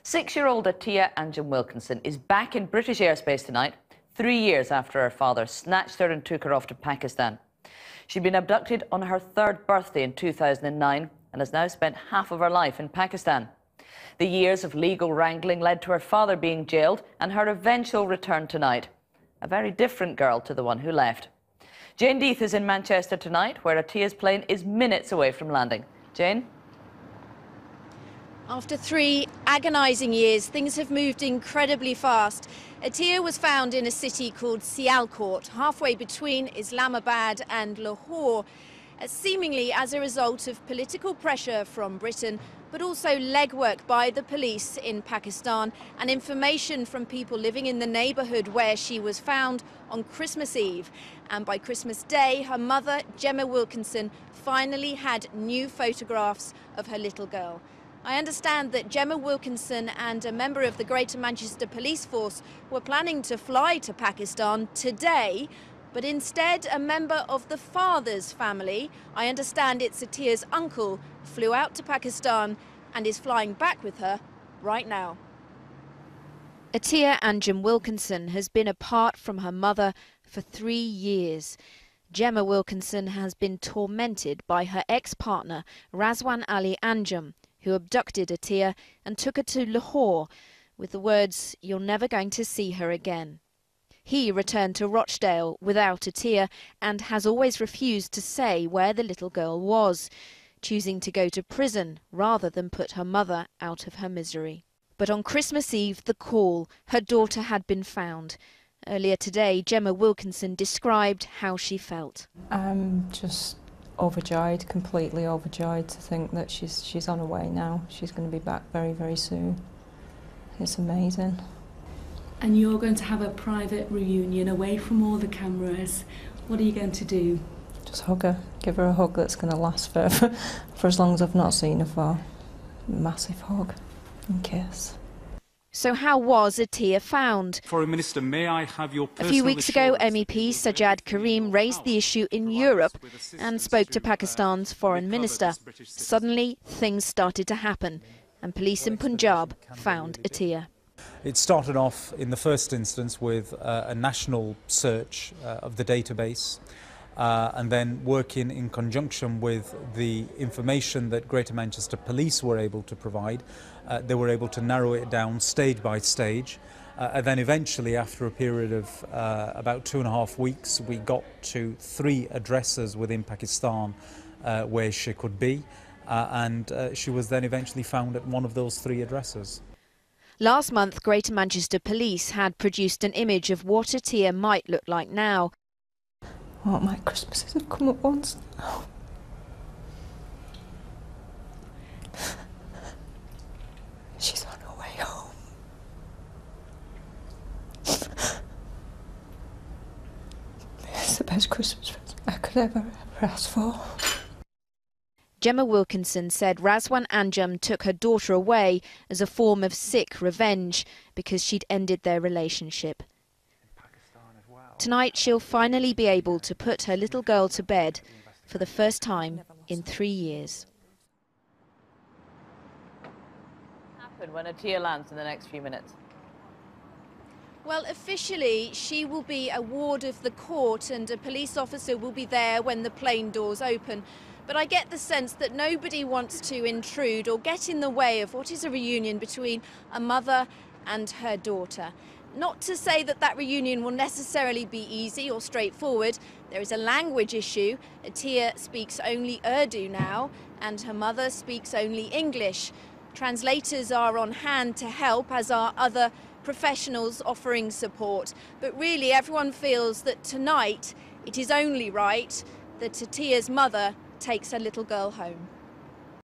6-year-old Atiya Anjum Wilkinson is back in British airspace tonight, 3 years after her father snatched her and took her off to Pakistan. She'd been abducted on her 3rd birthday in 2009 and has now spent half of her life in Pakistan. The years of legal wrangling led to her father being jailed and her eventual return tonight. A very different girl to the one who left. Jane Deeth is in Manchester tonight, where Atiya's plane is minutes away from landing. Jane? After 3 agonising years, things have moved incredibly fast. Atiya was found in a city called Sialkot, halfway between Islamabad and Lahore, seemingly as a result of political pressure from Britain, but also legwork by the police in Pakistan and information from people living in the neighbourhood where she was found on Christmas Eve. And by Christmas Day, her mother, Gemma Wilkinson, finally had new photographs of her little girl. I understand that Gemma Wilkinson and a member of the Greater Manchester Police Force were planning to fly to Pakistan today, but instead a member of the father's family, I understand it's Atiya's uncle, flew out to Pakistan and is flying back with her right now. Atiya Anjum Wilkinson has been apart from her mother for 3 years. Gemma Wilkinson has been tormented by her ex-partner, Razwan Ali Anjum, who abducted Atiya and took her to Lahore with the words, "You're never going to see her again." He returned to Rochdale without Atiya and has always refused to say where the little girl was, choosing to go to prison rather than put her mother out of her misery. But on Christmas Eve, the call, her daughter had been found. Earlier today, Gemma Wilkinson described how she felt. I'm just overjoyed, completely overjoyed to think that she's on her way now. She's going to be back very, very soon. It's amazing. And you're going to have a private reunion away from all the cameras. What are you going to do? Just hug her, give her a hug that's going to last for as long as I've not seen her for. A massive hug and kiss. So how was Atiya found? Foreign Minister, may I have your personal A few weeks ago, MEP Sajjad Karim raised the issue in Europe and spoke to Pakistan's foreign minister. Suddenly, things started to happen, and police in Punjab found Atiya. It started off in the first instance with a national search of the database, and then working in conjunction with the information that Greater Manchester Police were able to provide. They were able to narrow it down stage by stage, and then eventually, after a period of about 2.5 weeks, we got to 3 addresses within Pakistan where she could be, and she was then eventually found at one of those 3 addresses. Last month, Greater Manchester Police had produced an image of what Atiya might look like now. Oh, my Christmases have come at once now. She's on her way home. It's the best Christmas present I could ever ask for. Gemma Wilkinson said Razwan Anjum took her daughter away as a form of sick revenge because she'd ended their relationship. Tonight she'll finally be able to put her little girl to bed for the first time in 3 years. Happen when Atiya lands in the next few minutes? Well, officially, she will be a ward of the court and a police officer will be there when the plane doors open. But I get the sense that nobody wants to intrude or get in the way of what is a reunion between a mother and her daughter. Not to say that that reunion will necessarily be easy or straightforward. There is a language issue. Atiya speaks only Urdu now, and her mother speaks only English. Translators are on hand to help, as are other professionals offering support. But really, everyone feels that tonight it is only right that Atiya's mother takes her little girl home.